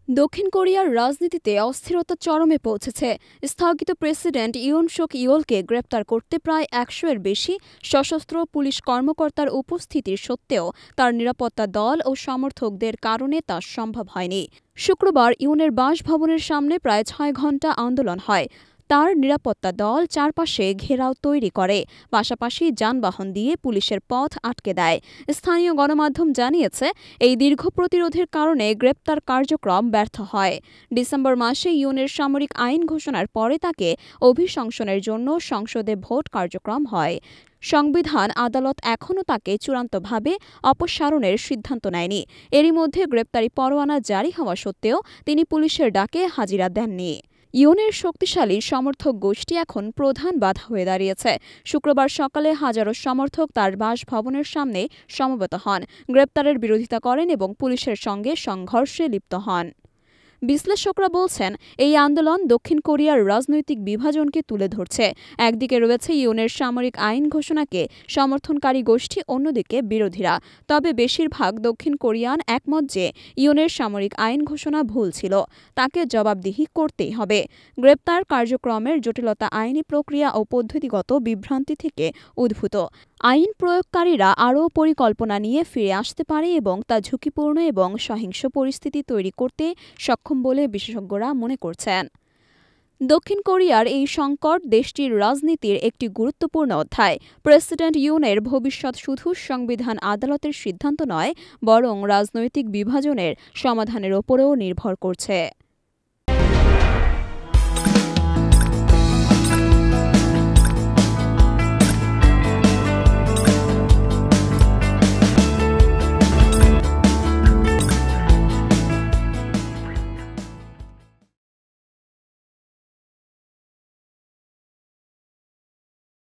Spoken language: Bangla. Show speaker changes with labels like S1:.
S1: দক্ষিণ কোরিয়ার রাজনীতিতে অস্থিরতা চরমে পৌঁছেছে। স্থগিত প্রেসিডেন্ট ইয়ন সুক ইয়োলকে গ্রেপ্তার করতে প্রায় ১০০-এর বেশি সশস্ত্র পুলিশ কর্মকর্তার উপস্থিতির সত্ত্বেও তার নিরাপত্তা দল ও সমর্থকদের কারণে তা সম্ভব হয়নি। শুক্রবার ইয়নের বাসভবনের সামনে প্রায় ৬ ঘণ্টা আন্দোলন হয়। তার নিরাপত্তা দল চারপাশে ঘেরাও তৈরি করে, পাশাপাশি যানবাহন দিয়ে পুলিশের পথ আটকে দেয়। স্থানীয় গণমাধ্যম জানিয়েছে, এই দীর্ঘ প্রতিরোধের কারণে গ্রেপ্তার কার্যক্রম ব্যর্থ হয়। ডিসেম্বর মাসে ইয়নের সামরিক আইন ঘোষণার পরে তাকে অভিশংসনের জন্য সংসদে ভোট কার্যক্রম হয়। সংবিধান আদালত এখনও তাকে চূড়ান্তভাবে অপসারণের সিদ্ধান্ত নেয়নি। এরই মধ্যে গ্রেপ্তারি পরোয়ানা জারি হওয়া সত্ত্বেও তিনি পুলিশের ডাকে হাজিরা দেননি। ইয়নের শক্তিশালী সমর্থক গোষ্ঠী এখন প্রধান বাধা হয়ে দাঁড়িয়েছে। শুক্রবার সকালে হাজারো সমর্থক তার বাসভবনের সামনে সমবেত হন, গ্রেপ্তারের বিরোধিতা করেন এবং পুলিশের সঙ্গে সংঘর্ষে লিপ্ত হন। বিশ্লেষকরা বলছেন, এই আন্দোলন দক্ষিণ কোরিয়ার রাজনৈতিক বিভাজনকে তুলে ধরছে। একদিকে রয়েছে ইয়নের সামরিক আইন ঘোষণাকে সমর্থনকারী গোষ্ঠী, অন্যদিকে বিরোধীরা। তবে বেশিরভাগ দক্ষিণ কোরিয়ান একমত যে ইয়নের সামরিক আইন ঘোষণা ভুল ছিল, তাকে জবাবদিহি করতেই হবে। গ্রেপ্তার কার্যক্রমের জটিলতা আইনি প্রক্রিয়া ও পদ্ধতিগত বিভ্রান্তি থেকে উদ্ভূত। আইন প্রয়োগকারীরা আরও পরিকল্পনা নিয়ে ফিরে আসতে পারে এবং তা ঝুঁকিপূর্ণ এবং সহিংস পরিস্থিতি তৈরি করতে সক্ষম বলে বিশেষজ্ঞরা মনে করছেন। দক্ষিণ কোরিয়ার এই সংকট দেশটির রাজনীতির একটি গুরুত্বপূর্ণ অধ্যায়। প্রেসিডেন্ট ইয়নের ভবিষ্যৎ শুধু সংবিধান আদালতের সিদ্ধান্ত নয়, বরং রাজনৈতিক বিভাজনের সমাধানের ওপরেও নির্ভর করছে।